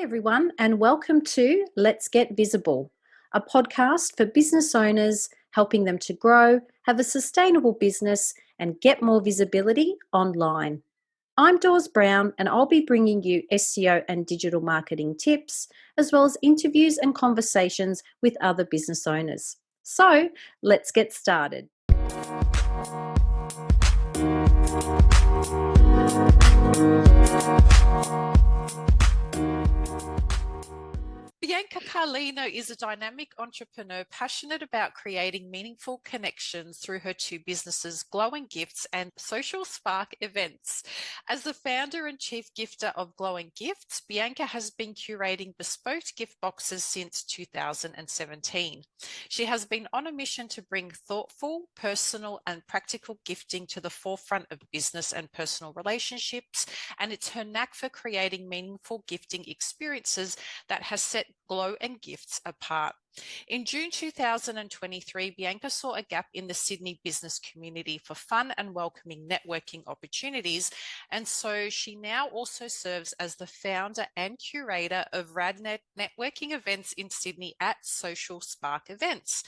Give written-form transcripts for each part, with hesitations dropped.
Hi, everyone, and welcome to Let's Get Visible, a podcast for business owners helping them to grow, have a sustainable business, and get more visibility online. I'm Dawes Brown, and I'll be bringing you SEO and digital marketing tips, as well as interviews and conversations with other business owners. So, let's get started. Bianca Carlino is a dynamic entrepreneur passionate about creating meaningful connections through her two businesses, Glowing Gifts and Social Spark Events. As the founder and chief gifter of Glowing Gifts, Bianca has been curating bespoke gift boxes since 2017. She has been on a mission to bring thoughtful, personal, and practical gifting to the forefront of business and personal relationships, and it's her knack for creating meaningful gifting experiences that has set Glowing Gifts apart. In June 2023, Bianca saw a gap in the Sydney business community for fun and welcoming networking opportunities, and so she now also serves as the founder and curator of RadNet networking events in Sydney at Social Spark Events.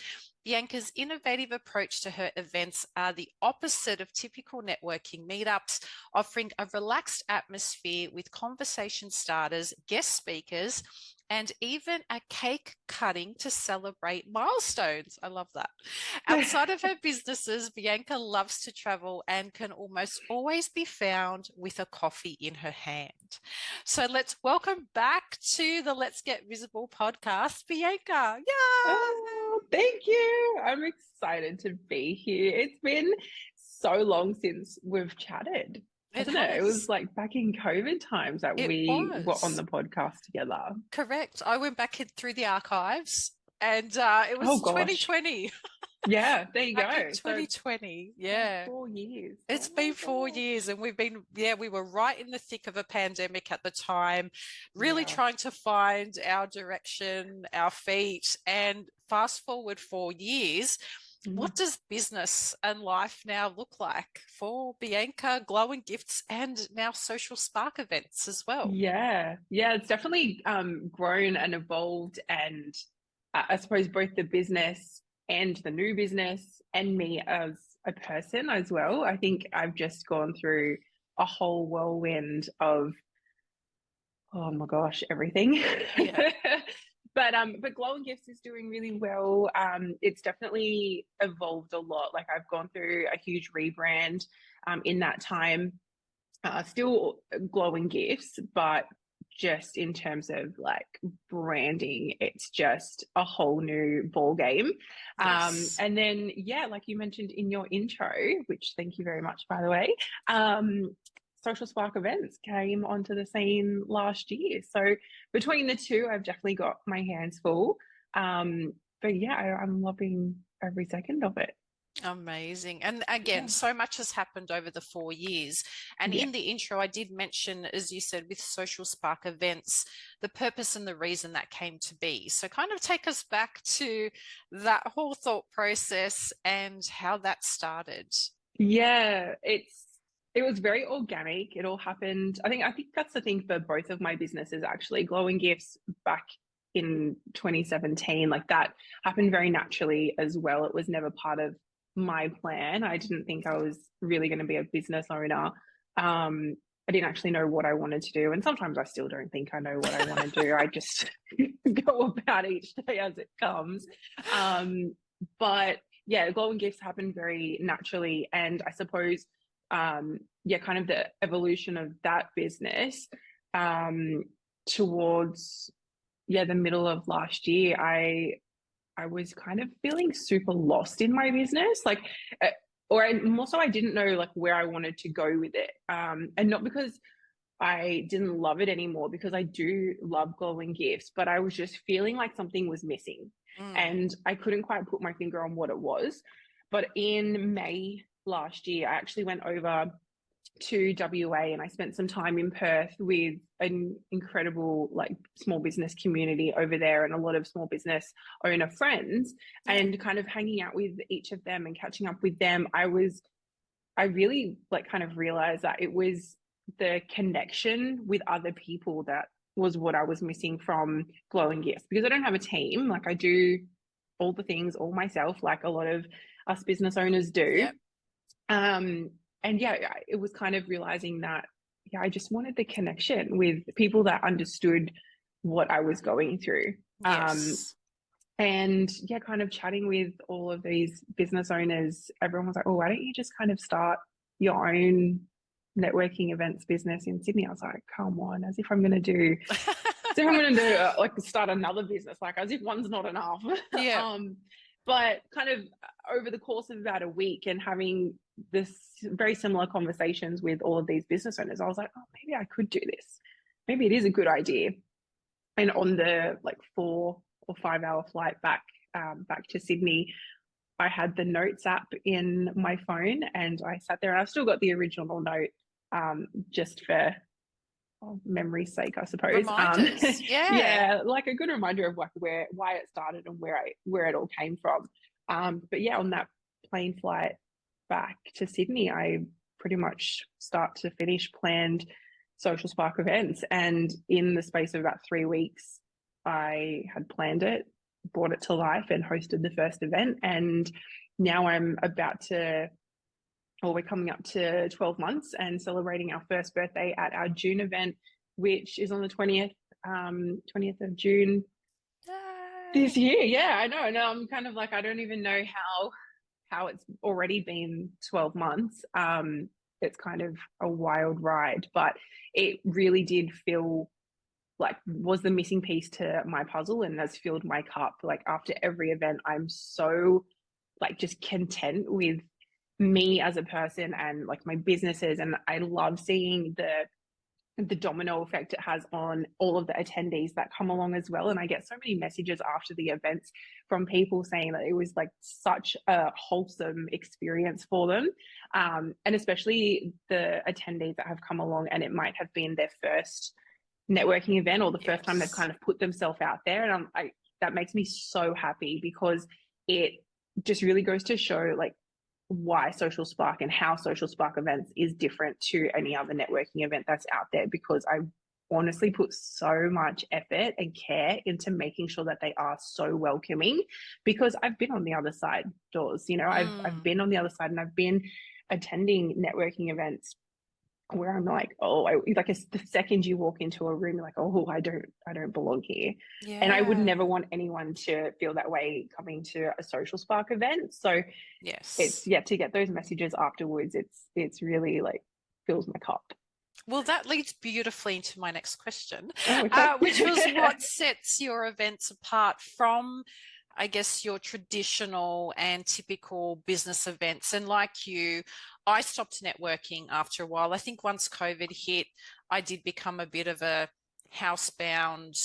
Bianca's innovative approach to her events are the opposite of typical networking meetups, offering a relaxed atmosphere with conversation starters, guest speakers, and even a cake cutting to celebrate milestones. I love that. Outside of her businesses, Bianca loves to travel and can almost always be found with a coffee in her hand. So let's welcome back to the Let's Get Visible podcast, Bianca. Yeah. Oh, thank you. I'm excited to be here. It's been so long since we've chatted. Hasn't it? It was like back in COVID times that we were on the podcast together. Correct. I went back through the archives and it was 2020. Yeah, there you go. Back in 2020. So, yeah. 4 years. It's been 4 years and we've been, we were right in the thick of a pandemic at the time, really trying to find our direction, our feet, and fast forward 4 years. What does business and life now look like for Bianca, Glowing Gifts, and now Social Spark Events as well? Yeah, it's definitely grown and evolved, and I suppose both the business and the new business and me as a person as well. I think I've just gone through a whole whirlwind of, oh my gosh, everything. Yeah. But Glowing Gifts is doing really well. It's definitely evolved a lot. Like, I've gone through a huge rebrand in that time. Still Glowing Gifts, but just in terms of like branding, it's just a whole new ball game. Yes. And then, like you mentioned in your intro, which thank you very much, by the way, Social Spark Events came onto the scene last year. So between the two, I've definitely got my hands full. But yeah, I'm loving every second of it. Amazing. And again, so much has happened over the 4 years. And in the intro, I did mention, as you said, with Social Spark Events, the purpose and the reason that came to be. So kind of take us back to that whole thought process and how that started. Yeah, it was very organic. It all happened. I think that's the thing for both of my businesses, actually. Glowing Gifts back in 2017, like that happened very naturally as well. It was never part of my plan. I didn't think I was really going to be a business owner. I didn't actually know what I wanted to do, and sometimes I still don't think I know what I want to do. I just go about each day as it comes. But yeah, Glowing Gifts happened very naturally, and I suppose kind of the evolution of that business towards the middle of last year, I was kind of feeling super lost in my business, like, more so I didn't know like where I wanted to go with it, and not because I didn't love it anymore, because I do love Glowing Gifts, but I was just feeling like something was missing, and I couldn't quite put my finger on what it was. But in May last year, I actually went over to WA and I spent some time in Perth with an incredible like small business community over there and a lot of small business owner friends, and kind of hanging out with each of them and catching up with them. I really like kind of realized that it was the connection with other people that was what I was missing from Glowing Gifts, because I don't have a team. Like, I do all the things all myself, like a lot of us business owners do. Yep. And yeah, it was kind of realizing that, yeah, I just wanted the connection with people that understood what I was going through. Yes. And yeah, kind of chatting with all of these business owners, everyone was like, oh, why don't you just kind of start your own networking events business in Sydney? I was like, come on, as if I'm going to do, like start another business, like as if one's not enough. Yeah. But kind of over the course of about a week and having this very similar conversations with all of these business owners, I was like, oh, maybe I could do this. Maybe it is a good idea. And on the like 4 or 5 hour flight back to Sydney, I had the notes app in my phone, and I sat there, and I still got the original note, just for memory's sake, I suppose. Reminders. Yeah, like a good reminder of like why it started and where it all came from. But yeah, on that plane flight back to Sydney, I pretty much start to finish planned Social Spark events, and in the space of about 3 weeks, I had planned it, brought it to life, and hosted the first event. And now we're coming up to 12 months and celebrating our first birthday at our June event, which is on the 20th of June this year. Yeah, I know. No, I'm kind of like, I don't even know how it's already been 12 months. It's kind of a wild ride, but it really did feel like was the missing piece to my puzzle, and has filled my cup. Like, after every event, I'm so like just content with me as a person and like my businesses, and I love seeing the domino effect it has on all of the attendees that come along as well. And I get so many messages after the events from people saying that it was like such a wholesome experience for them, and especially the attendees that have come along and it might have been their first networking event or the first time they've kind of put themselves out there. And that makes me so happy, because it just really goes to show like why Social Spark and how Social Spark events is different to any other networking event that's out there, because I honestly put so much effort and care into making sure that they are so welcoming, because I've been on the other side doors, I've been on the other side, and I've been attending networking events where I'm like, the second you walk into a room, you're like, oh, I don't belong here. Yeah. And I would never want anyone to feel that way coming to a Social Spark event. So yes, it's to get those messages afterwards, it's really like fills my cup. Well, that leads beautifully into my next question, okay. Which was what sets your events apart from, I guess, your traditional and typical business events. And like you, I stopped networking after a while. I think once COVID hit, I did become a bit of a housebound,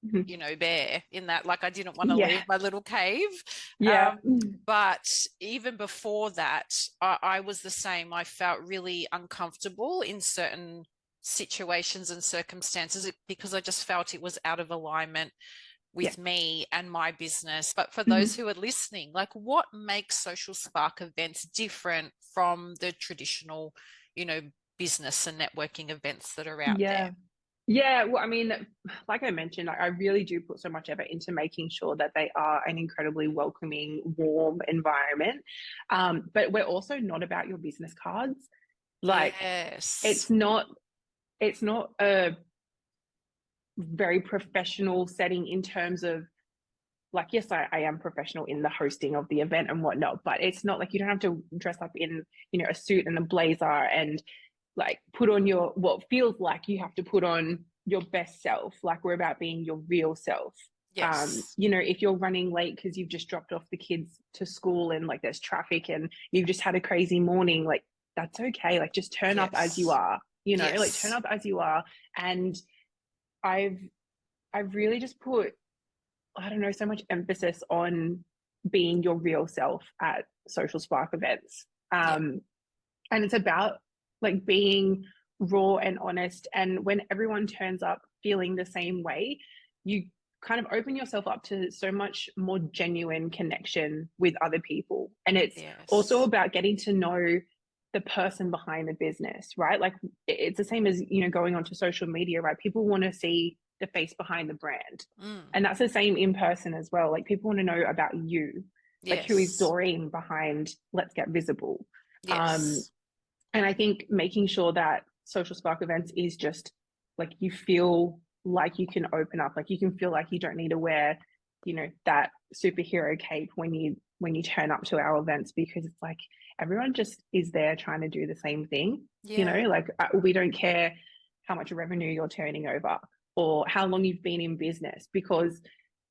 bear, in that, like, I didn't want to leave my little cave. Yeah. But even before that, I was the same. I felt really uncomfortable in certain situations and circumstances because I just felt it was out of alignment with me and my business. But for those who are listening, like, what makes Social Spark events different from the traditional, business and networking events that are out there? Yeah, well, I mean, like I mentioned, I really do put so much effort into making sure that they are an incredibly welcoming, warm environment. But we're also not about your business cards. Like, it's not a very professional setting in terms of, like, yes, I am professional in the hosting of the event and whatnot, but it's not like you don't have to dress up in, a suit and a blazer and like put on what feels like you have to put on your best self. Like, we're about being your real self. Yes. If you're running late because you've just dropped off the kids to school and like there's traffic and you've just had a crazy morning, like, that's okay. Like, just turn up as you are, like, turn up as you are. And I've really just put, I don't know, so much emphasis on being your real self at Social Spark events. And it's about like being raw and honest. And when everyone turns up feeling the same way, you kind of open yourself up to so much more genuine connection with other people. And it's also about getting to know the person behind the business, right? Like, it's the same as, going onto social media, right? People want to see the face behind the brand. Mm. And that's the same in person as well. Like people want to know about you, like who is Yes. Doreen behind Let's Get Visible. Yes. And I think making sure that Social Spark events is just like you feel like you can open up, like you can feel like you don't need to wear, you know, that superhero cape when you turn up to our events, because it's like everyone just is there trying to do the same thing. You know, Yeah. like we don't care how much revenue you're turning over or how long you've been in business, because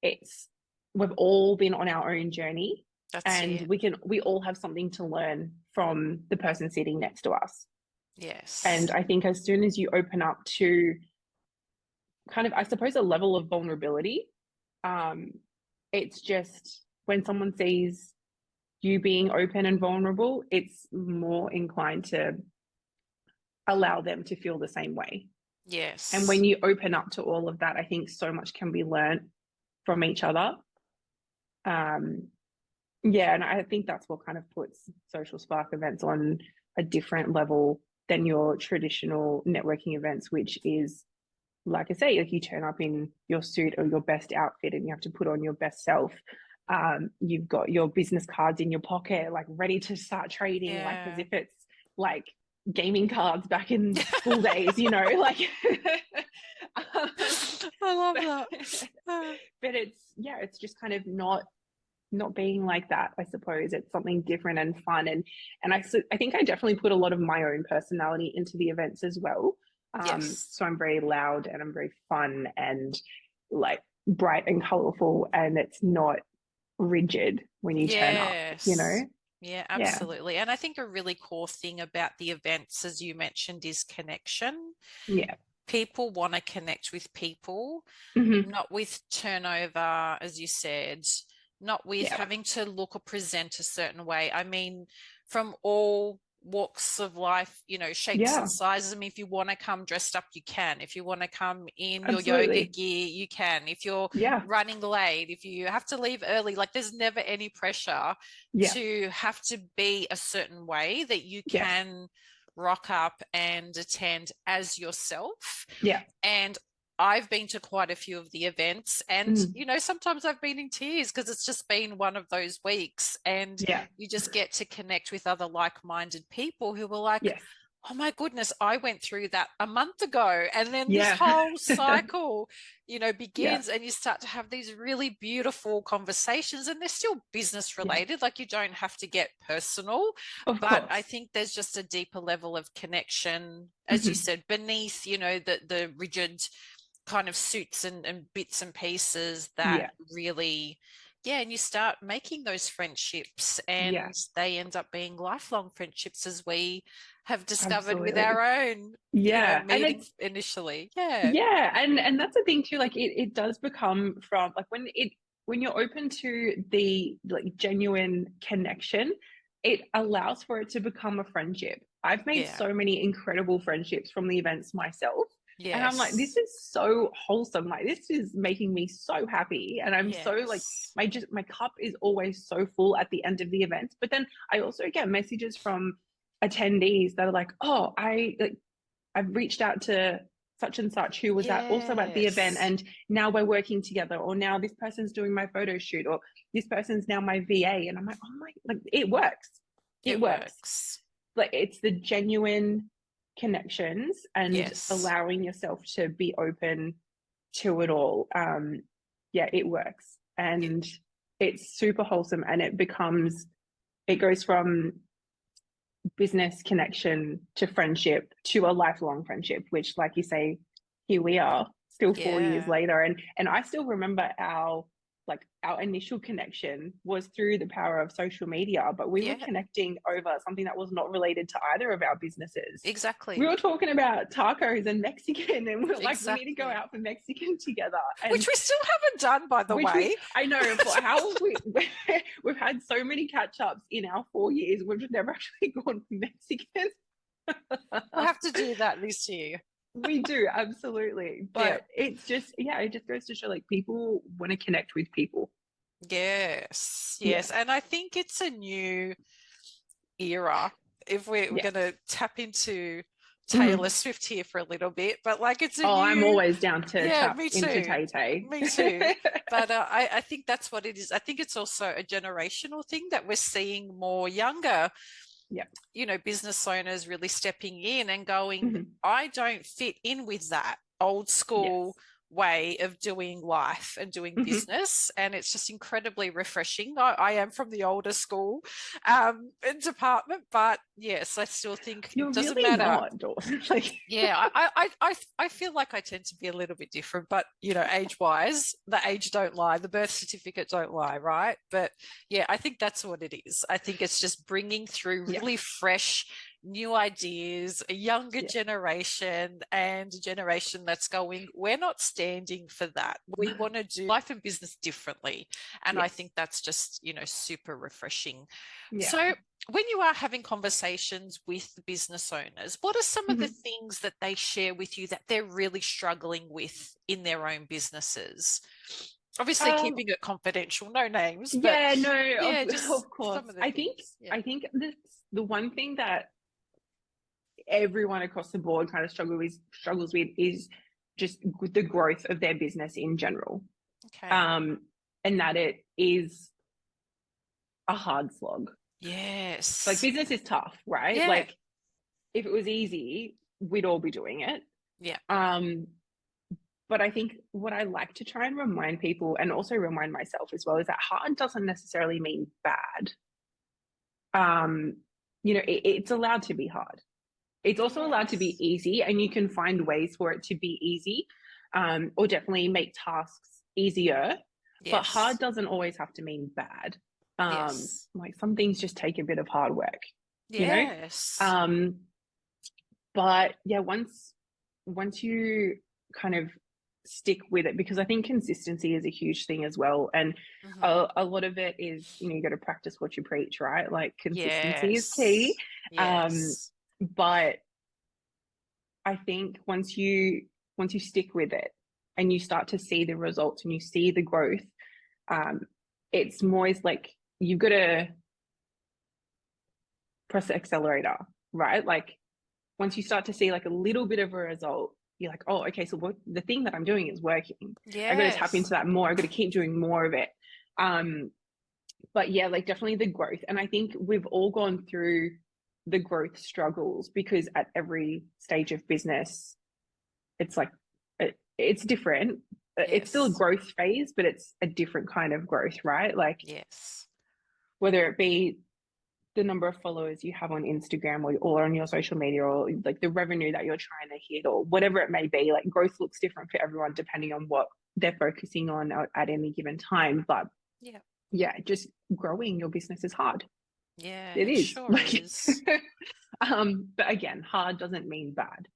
we've all been on our own journey, That's and it. we all have something to learn from the person sitting next to us. Yes. And I think as soon as you open up to kind of, I suppose, a level of vulnerability, it's just when someone sees you being open and vulnerable, it's more inclined to allow them to feel the same way. Yes. And when you open up to all of that, I think so much can be learned from each other. Yeah, and I think that's what kind of puts Social Spark events on a different level than your traditional networking events, which is, like I say, like you turn up in your suit or your best outfit and you have to put on your best self. You've got your business cards in your pocket, like ready to start trading, like as Yeah. if it's like gaming cards back in school days, you know, like. I love that. But it's just kind of not being like that. I suppose it's something different and fun, and I think I definitely put a lot of my own personality into the events as well. Yes. So I'm very loud and I'm very fun and like bright and colorful, and it's not rigid when you turn up, you know. Yes. Yeah, Yeah, absolutely. And I think a really core thing about the events, as you mentioned, is connection. yeah. People want to connect with people, Hmm. not with turnover, as you said, not with Yeah, having to look or present a certain way. I mean, from all walks of life, you know, shapes and yeah, sizes. I mean, if you want to come dressed up, you can. If you want to come in your yoga absolutely. gear, you can. If you're Yeah, running late, if you have to leave early, like there's never any pressure yeah, to have to be a certain way, that you yes, can rock up and attend as yourself. yeah. And I've been to quite a few of the events, and Mm. you know, sometimes I've been in tears because it's just been one of those weeks, and Yeah, you just get to connect with other like-minded people who were like, yes, oh my goodness, I went through that a month ago. And then this yeah. whole cycle, you know, Yeah, begins, and you start to have these really beautiful conversations, and they're still business yeah, related. Like you don't have to get personal, of but I course. think there's just a deeper level of connection, as you Hmm. said, beneath, you know, the rigid kind of suits and bits and pieces that Yeah, really, yeah, and you start making those friendships, yeah, and they end up being lifelong friendships, as we have discovered with absolutely. our own, you know, Yeah, and meeting it's initially. Yeah. yeah, and that's the thing too. Like it does become from like when you're open to the like genuine connection, it allows for it to become a friendship. I've made Yeah. so many incredible friendships from the events myself. And I'm like, this Yes. is so wholesome. Like this is making me so happy. And I'm so like Yes. my cup is always so full at the end of the event. But then I also get messages from attendees that are like, oh, I've reached out to such and such who was also at the event, Yes. and now we're working together, or now this person's doing my photo shoot, or this person's now my VA. And I'm like, oh my, like it works. It It works. works. Like it's the genuine connections and Yes. allowing yourself to be open to it all. Yeah, it works. It, And it's super wholesome, and it goes from business connection to friendship to a lifelong friendship, which, like you say, here we are still 4 years yeah. later. And I still remember our initial connection was through the power of social media, but we were Yeah. connecting over something that was not related to either of our businesses. We Exactly. were talking about tacos and Mexican, and we're like, we need to go Exactly. out for Mexican together. And Which we still haven't done, by the which way. I know, for how we've had so many catch ups in our 4 years, we've just never actually gone for Mexican. We'll have to do that this year. We do, absolutely. Yeah. But it's just, yeah, it just goes to show like people want to connect with people. Yes. Yeah. Yes. And I think it's a new era. If we're Yes. going to tap into Taylor Swift here for a little bit, but like it's a new... I'm always down to Yeah, tap me into too. Tay-Tay. Me too. But I think that's what it is. I think it's also a generational thing that we're seeing more younger, business owners really stepping in and going, I don't fit in with that old school way of doing life and doing business, and it's just incredibly refreshing. I am from the older school department, but yes, I still think You're it doesn't really matter. not, Dawn. Like... Yeah, I feel like I tend to be a little bit different, but age-wise, the age don't lie, the birth certificate don't lie, right? But yeah, I think that's what it is. I think it's just bringing through really fresh new ideas, a younger generation, and a generation that's going, we're not standing for that. We want to do life and business differently. And I think that's just, super refreshing. So when you are having conversations with business owners, what are some of the things that they share with you that they're really struggling with in their own businesses? Obviously, keeping it confidential, no names. But of course. I think the one thing that everyone across the board kind of struggles with is just the growth of their business in general. Okay. And that it is a hard slog. Yes. Like business is tough, right? Yeah. Like if it was easy, we'd all be doing it. Yeah. But I think what I like to try and remind people, and also remind myself as well, is that hard doesn't necessarily mean bad. It's allowed to be hard. It's also allowed to be easy, and you can find ways for it to be easy, or definitely make tasks easier. Yes. But hard doesn't always have to mean bad. Like some things just take a bit of hard work. Yes. But yeah, once you kind of stick with it, because I think consistency is a huge thing as well, and a lot of it is you got to practice what you preach, right? Like consistency is key. Yes. But I think once you stick with it and you start to see the results and you see the growth, it's more like you've got to press the accelerator, right? Like once you start to see like a little bit of a result, you're like, oh, okay, so the thing that I'm doing is working. Yes. I got to tap into that more. I got to keep doing more of it. But yeah, like definitely the growth. And I think we've all gone through the growth struggles, because at every stage of business, it's like, it's different. Yes. It's still a growth phase, but it's a different kind of growth, right? Like, yes, whether it be the number of followers you have on Instagram or on your social media, or like the revenue that you're trying to hit, or whatever it may be, like growth looks different for everyone depending on what they're focusing on at any given time. But yeah, just growing your business is hard. Yeah, it is. Sure is. But again, hard doesn't mean bad.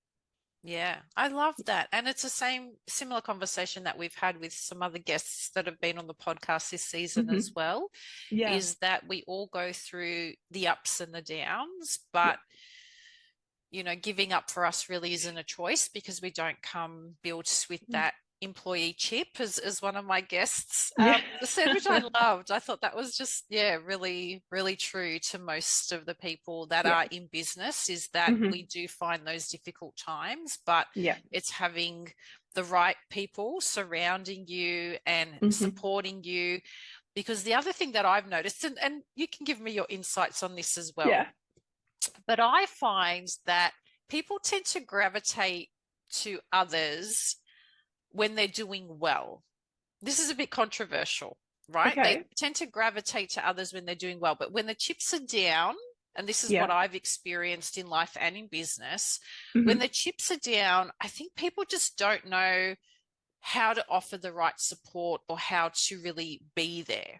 Yeah, I love that. And it's the similar conversation that we've had with some other guests that have been on the podcast this season as well, is that we all go through the ups and the downs, but giving up for us really isn't a choice, because we don't come built with that employee chip, as one of my guests said, which I loved. I thought that was just really, really true to most of the people that are in business, is that we do find those difficult times, but it's having the right people surrounding you and supporting you. Because the other thing that I've noticed, and you can give me your insights on this as well, but I find that people tend to gravitate to others when they're doing well. This is a bit controversial, right? Okay. They tend to gravitate to others when they're doing well, but when the chips are down, and this is what I've experienced in life and in business, when the chips are down, I think people just don't know how to offer the right support or how to really be there.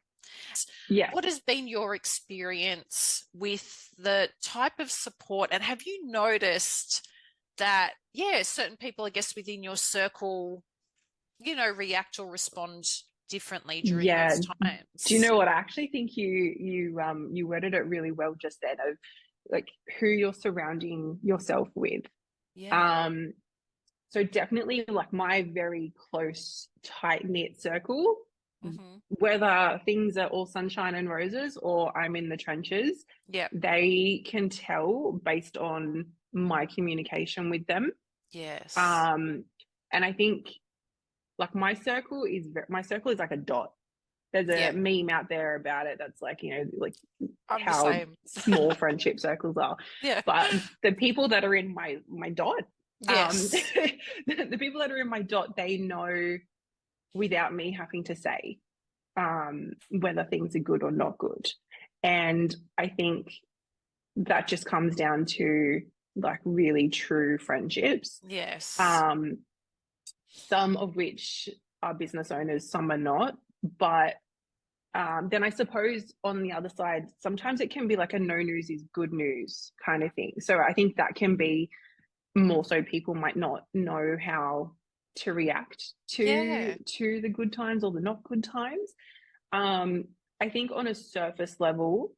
What has been your experience with the type of support, and have you noticed that, certain people, I guess, within your circle, react or respond differently during those times? Do you know what? I actually think you worded it really well just then, of like who you're surrounding yourself with. So definitely like my very close, tight-knit circle, whether things are all sunshine and roses or I'm in the trenches, they can tell based on my communication with them. Yes. And I think like my circle is like a dot. There's a meme out there about it that's like, like I'm the how same. small friendship circles are. Yeah. But the people that are in my dot, Yes. the people that are in my dot, they know without me having to say whether things are good or not good. And I think that just comes down to like really true friendships. Yes. Some of which are business owners, some are not. But then I suppose on the other side, sometimes it can be like a no news is good news kind of thing. So I think that can be more so people might not know how to react to the good times or the not good times. I think on a surface level,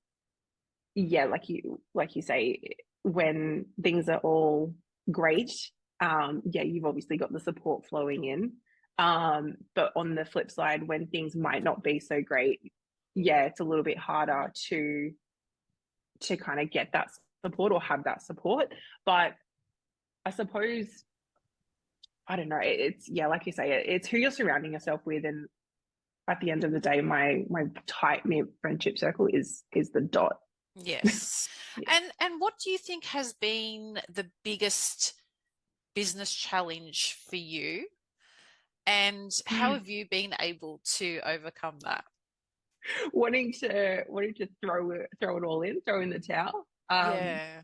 yeah, like you say, when things are all great, yeah, you've obviously got the support flowing in. But on the flip side, when things might not be so great, yeah, it's a little bit harder to kind of get that support or have that support. But I suppose, I don't know, it's, yeah, like you say, it's who you're surrounding yourself with. And at the end of the day, my tight-knit friendship circle is the dot. Yes. Yeah. And what do you think has been the biggest business challenge for you? And how have you been able to overcome that? wanting to throw it all in, throw in the towel. Yeah.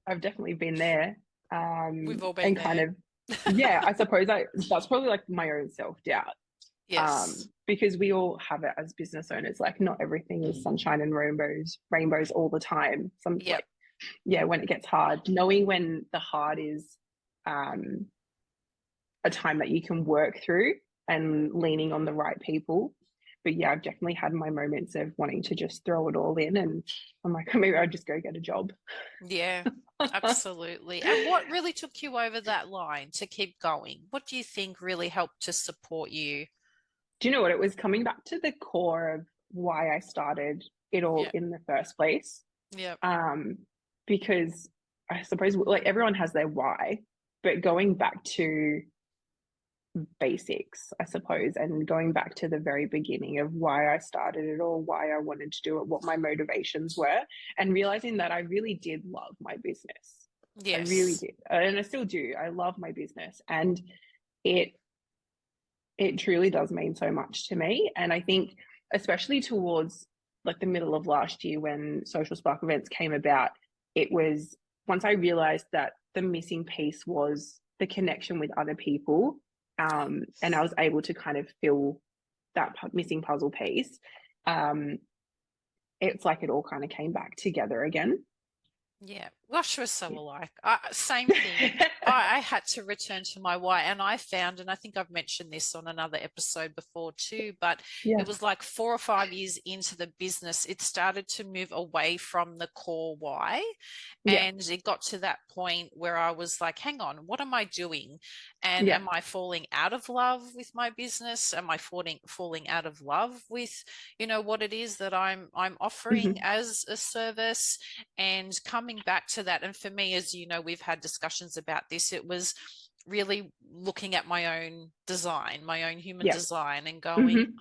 I've definitely been there. We've all been And there. kind of, yeah, I suppose that's probably like my own self-doubt. Yes. Because we all have it as business owners. Like not everything is sunshine and rainbows all the time. Like, yeah, when it gets hard, knowing when the hard is a time that you can work through and leaning on the right people. But yeah, I've definitely had my moments of wanting to just throw it all in, and I'm like, maybe I'll just go get a job. Yeah, absolutely. And what really took you over that line to keep going? What do you think really helped to support you? Do you know what? It was coming back to the core of why I started it all in the first place. Yeah. Because I suppose like everyone has their why, but going back to basics, I suppose, and going back to the very beginning of why I started it all, why I wanted to do it, what my motivations were, and realizing that I really did love my business. Yes. I really did. And I still do. I love my business, and it truly does mean so much to me. And I think especially towards like the middle of last year when Social Spark events came about, it was once I realized that the missing piece was the connection with other people. And I was able to kind of fill that missing puzzle piece. It's like it all kind of came back together again. Yeah, gosh, we're so alike. Same thing. I had to return to my why, and I found, and I think I've mentioned this on another episode before too, but it was like 4 or 5 years into the business, it started to move away from the core why. And it got to that point where I was like, hang on, what am I doing? And am I falling out of love with my business? Am I falling out of love with, what it is that I'm offering as a service? And coming back to that, and for me, as you know, we've had discussions about this, it was really looking at my own design, my own human design, and going,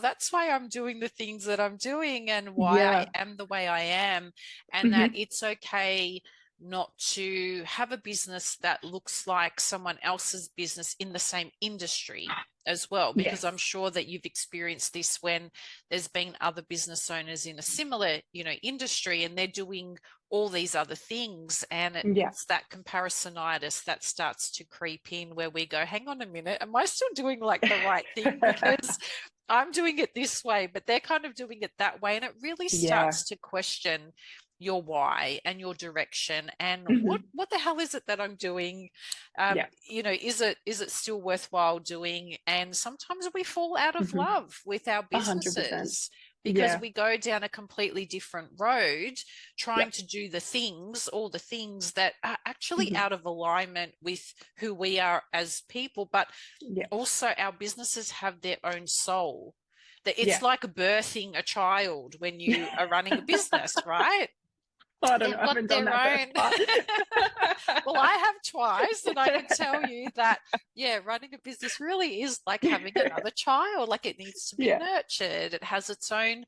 that's why I'm doing the things that I'm doing and why I am the way I am, and that it's okay not to have a business that looks like someone else's business in the same industry as well, because I'm sure that you've experienced this when there's been other business owners in a similar, industry, and they're doing all these other things, and it's that comparisonitis that starts to creep in where we go, hang on a minute, am I still doing like the right thing? Because I'm doing it this way, but they're kind of doing it that way. And it really starts to question your why and your direction and what the hell is it that I'm doing? Is it still worthwhile doing? And sometimes we fall out of love with our businesses 100%. Because we go down a completely different road trying to do all the things that are actually out of alignment with who we are as people, but also our businesses have their own soul. That it's like birthing a child when you are running a business, right? I don't They've know. I got haven't done their that own. first part. Well, I have twice, and I can tell you that, yeah, running a business really is like having another child. Like it needs to be Yeah. nurtured. It has its own,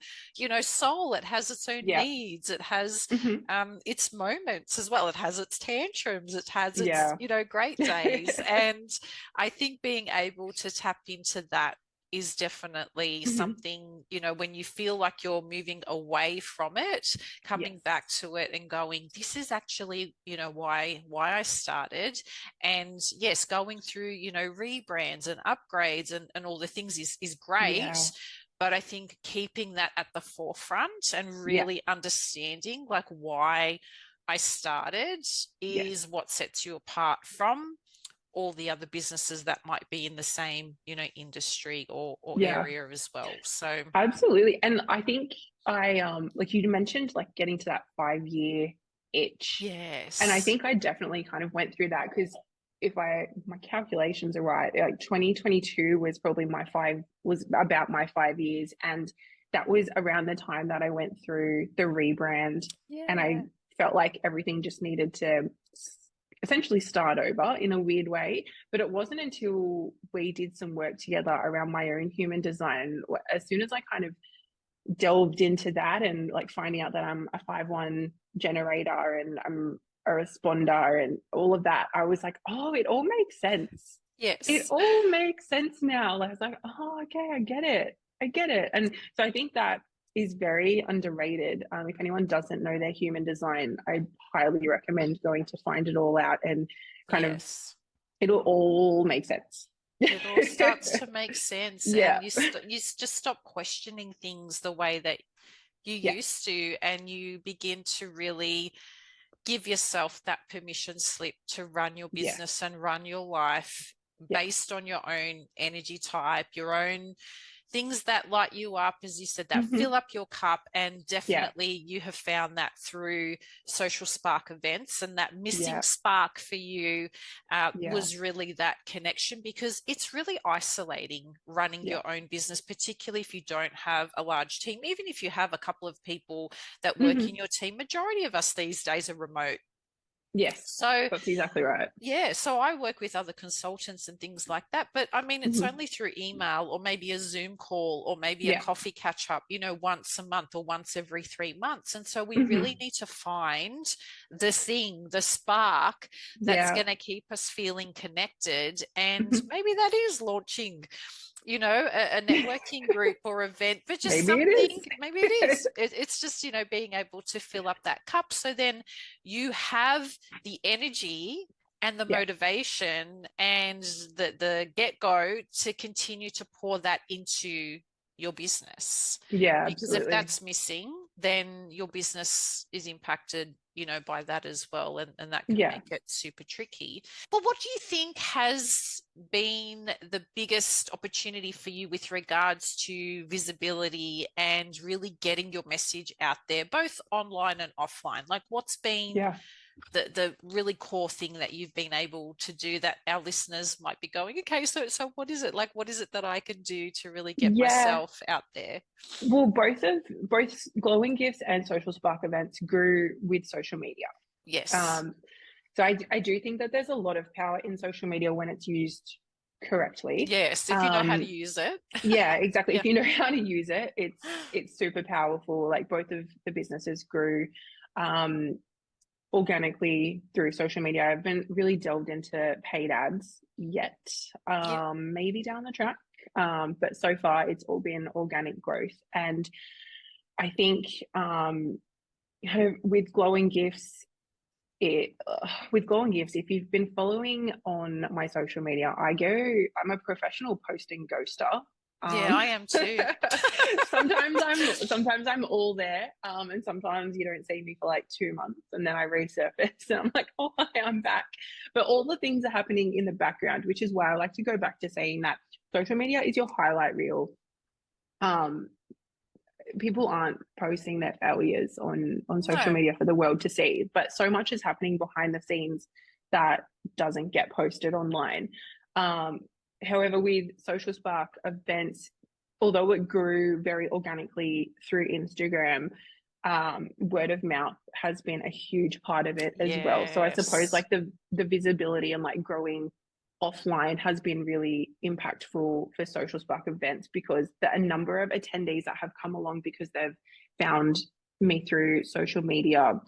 soul. It has its own Yeah. needs. It has Hmm. its moments as well. It has its tantrums. It has its, Yeah. great days. And I think being able to tap into that is definitely Hmm. something, when you feel like you're moving away from it, coming Yes. back to it and going, this is actually, why I started. And yes, going through, rebrands and upgrades and all the things is Yeah. great. But I think keeping that at the forefront and Yeah. really understanding like why I started Yes. is what sets you apart from all the other businesses that might be in the same, industry or Yeah. area as well. So Absolutely. And I think like you mentioned like getting to that 5 year itch. And I yes. think I definitely kind of went through that because if my calculations are right, like 2022 was probably was about my 5 years. And that was around the time that I went through the rebrand and I Yeah. felt like everything just needed to essentially start over in a weird way. But it wasn't until we did some work together around my own human design, as soon as I kind of delved into that and like finding out that I'm a 5-1 generator and I'm a responder and all of that, I was like, oh, it all makes sense. It Yes. all makes sense now. Like, I was like, oh, okay, I get it. I get it. And so I think that is very underrated. If anyone doesn't know their human design, I highly recommend going to find it all out and kind of Yes. it'll all make sense. It all starts to make sense, Yeah. and you just stop questioning things the way that you Yeah. used to, and you begin to really give yourself that permission slip to run your Yes. business and run your life Yeah. based on your own energy type, your own things that light you up, as you said, that Hmm. fill up your cup. And Yeah. definitely you have found that through social spark events, and that missing Yeah. spark for you Yeah. was really that connection, because it's really isolating running Yeah. your own business, particularly if you don't have a large team. Even if you have a couple of people that work in Hmm. your team, majority of us these days are remote. Yes. So That's exactly right. yeah, so I work with other consultants and things like that. But I mean, it's Hmm. only through email or maybe a Zoom call or maybe a Yeah. coffee catch up, once a month or once every 3 months. And so we really Hmm. need to find the thing, the spark that's Yeah. going to keep us feeling connected. And Hmm. maybe that is launching, a networking group or event, but just Maybe it something, is. maybe it is. It's just, being able to fill up that cup. So then you have the energy and the Yeah. motivation and the get-go to continue to pour that into your business. Yeah, Because if absolutely. that's missing, then your business is impacted, by that as well. And that can Yeah. make it super tricky. But what do you think has been the biggest opportunity for you with regards to visibility and really getting your message out there, both online and offline? Like what's been Yeah. the really core thing that you've been able to do that our listeners might be going, okay, so what is it? Like, what is it that I can do to really get Yeah. myself out there? Well, both glowing gifts and social spark events grew with social media. Yes. Um, so I do think that there's a lot of power in social media when it's used correctly. Yes, if you know how to Um, use it. yeah, exactly. Yeah. If you know how to use it, it's super powerful. Like both of the businesses grew um, organically through social media. I haven't really delved into paid ads yet. Yeah. Maybe down the track. But so far it's all been organic growth. And I think kind of with glowing gifts, if you've been following on my social media, I'm a professional post and ghoster. Yeah, I am too. Sometimes I'm all there, and sometimes you don't see me for like 2 months, and then I resurface, and I'm like, oh, hi, I'm back. But all the things are happening in the background, which is why I like to go back to saying that social media is your highlight reel. Um, People aren't posting their failures on social No. media for the world to see, but so much is happening behind the scenes that doesn't get posted online. um, However, with social spark events, although it grew very organically through Instagram, word of mouth has been a huge part of it as well. So I suppose Yes. like the visibility and like growing offline has been really impactful for Social Spark events, because a number of attendees that have come along because they've found me through social media,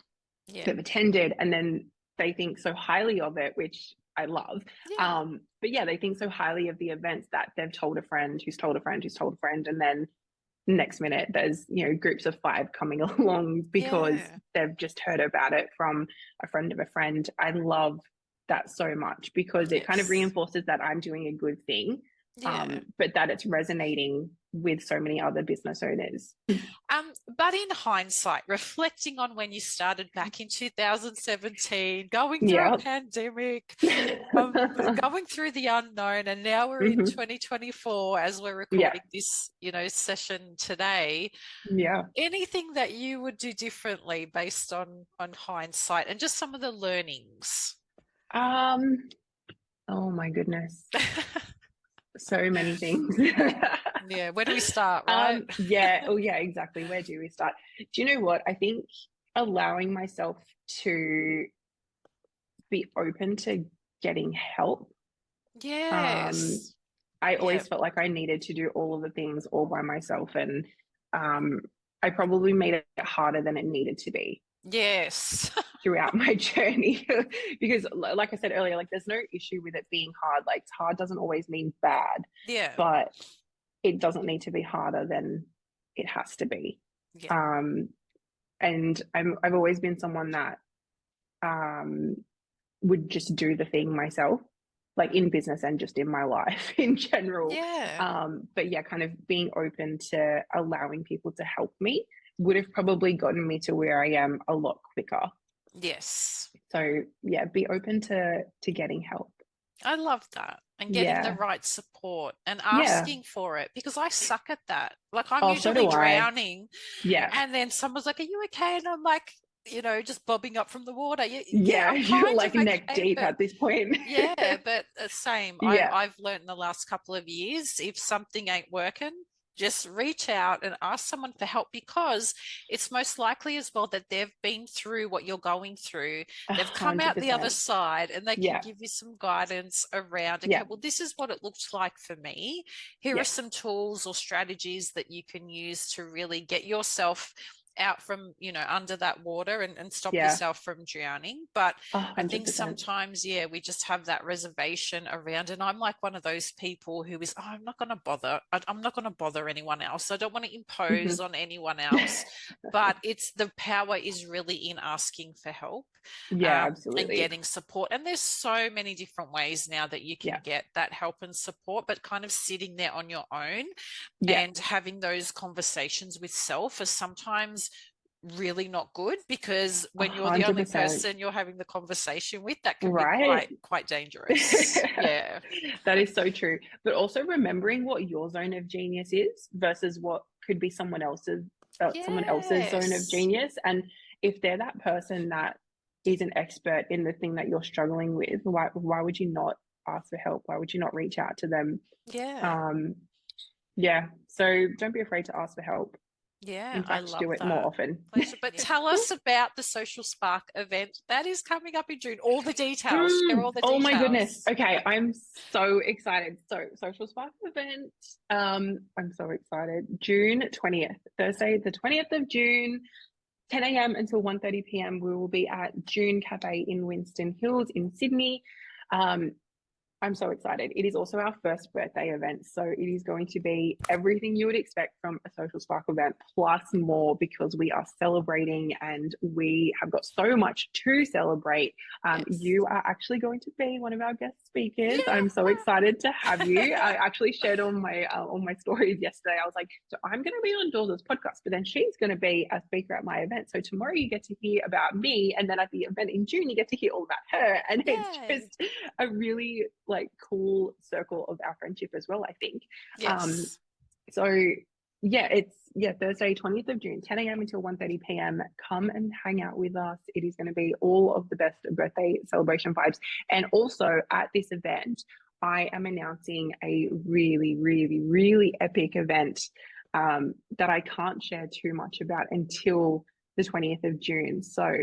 Yeah. they've attended, and then they think so highly of it, which I love. Yeah. But yeah, they think so highly of the events that they've told a friend who's told a friend who's told a friend, and then next minute there's, you know, groups of 5 coming along because Yeah. they've just heard about it from a friend of a friend. I love that so much, because it kind of Yes. reinforces that I'm doing a good thing, Yeah. but that it's resonating with so many other business owners. But in hindsight, reflecting on when you started back in 2017, going through a Yeah. pandemic, going through the unknown, and now we're in 2024 as we're Yeah. recording this, session today. Yeah. Anything that you would do differently based on hindsight and just some of the learnings? Oh my goodness. So many things. Yeah, where do we start, right? Yeah. Oh, yeah, exactly. Where do we start? Do you know what? I think allowing myself to be open to getting help. Yes. I Yeah. always felt like I needed to do all of the things all by myself, and I probably made it harder than it needed to be Yes. throughout my journey. Because like I said earlier, like there's no issue with it being hard. Like hard doesn't always mean bad, Yeah. but it doesn't need to be harder than it has to be. Yeah. And I've always been someone that would just do the thing myself, like in business and just in my life in general. Yeah. But yeah, kind of being open to allowing people to help me would have probably gotten me to where I am a lot quicker. Yes. So yeah, be open to getting help. I love that. And getting the Yeah. right support and Yeah. asking for it, because I suck at that. Like I'm Oh, so usually do I. drowning, Yeah. and then someone's like, "Are you okay?" And I'm like, just bobbing up from the water. Yeah, Yeah. I'm You're kind like of neck okay, deep but at this point. yeah, but same. Yeah. I've learned in the last couple of years, if something ain't working, just reach out and ask someone for help, because it's most likely as well that they've been through what you're going through. They've come out the other 100%. side and they can Yeah. give you some guidance around, okay, Yeah. well, this is what it looked like for me. Here are Yes. some tools or strategies that you can use to really get yourself out from under that water and stop Yeah. yourself from drowning. But I think 100%. sometimes we just have that reservation around, and I'm like one of those people who is, I'm not going to bother. I'm not going to bother anyone else. I don't want to impose on anyone else. But it's the power is really in asking for help. Yeah, and absolutely. getting support. And there's so many different ways now that you can get that help and support, but kind of sitting there on your own and having those conversations with self is sometimes really not good, because when you're the only 100%. person you're having the conversation with, that can be Right. quite dangerous. Yeah. That is so true. But also remembering what your zone of genius is versus what could be someone else's zone of genius. And if they're that person that is an expert in the thing that you're struggling with, why would you not ask for help? Why would you not reach out to them? Yeah. So don't be afraid to ask for help. Yeah, In fact, I love do it that. more often. Pleasure. But tell us about the Social Spark event that is coming up in June. All the details. Share all the details. Oh my goodness. Okay, I'm so excited. So Social Spark event. I'm so excited. June 20th, Thursday, the 20th of June, 10 a.m. until 1:30 p.m. We will be at June Cafe in Winston Hills in Sydney. I'm so excited. It is also our first birthday event, so it is going to be everything you would expect from a Social Spark event, plus more, because we are celebrating and we have got so much to celebrate. You are actually going to be one of our guest speakers. I'm so excited to have you. I actually shared on my stories yesterday. I was like, so I'm going to be on Dawes' podcast, but then she's going to be a speaker at my event. So tomorrow you get to hear about me, and then at the event in June you get to hear all about her. And it's just a really cool circle of our friendship as well, I think. So yeah, it's Thursday 20th of June, 10 a.m. until 1:30 p.m. Come and hang out with us. It is going to be all of the best birthday celebration vibes. And also at this event, I am announcing a really, really, really epic event that I can't share too much about until the 20th of June. So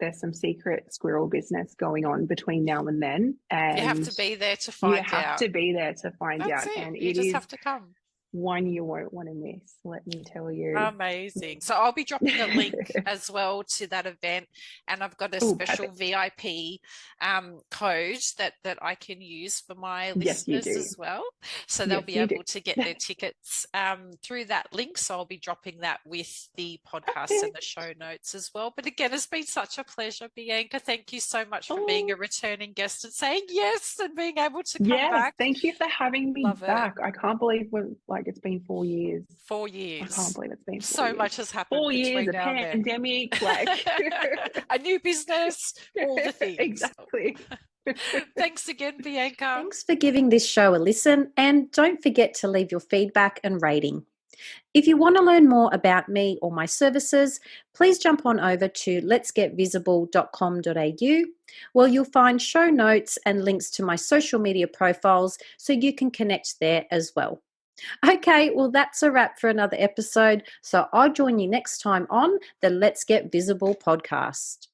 there's some secret squirrel business going on between now and then. And you have to be there to you find have out. to be there to find That's out. it. And You it just is have to come. one you won't want to miss, let me tell you. Amazing. So I'll be dropping a link as well to that event, and I've got a special VIP code that I can use for my listeners as well. So they'll be able to get their tickets through that link. So I'll be dropping that with the podcast and the show notes as well. But again, it's been such a pleasure, Bianca. Thank you so much for being a returning guest and saying yes and being able to come back. Thank you for having me back. I can't believe it's been 4 years. 4 years. I can't believe it's been 4 so years. much has happened. 4 years, a now pandemic, a new business, all the things. Exactly. Thanks again, Bianca. Thanks for giving this show a listen, and don't forget to leave your feedback and rating. If you want to learn more about me or my services, please jump on over to letsgetvisible.com.au, where you'll find show notes and links to my social media profiles so you can connect there as well. Okay, well, that's a wrap for another episode. So I'll join you next time on the Let's Get Visible podcast.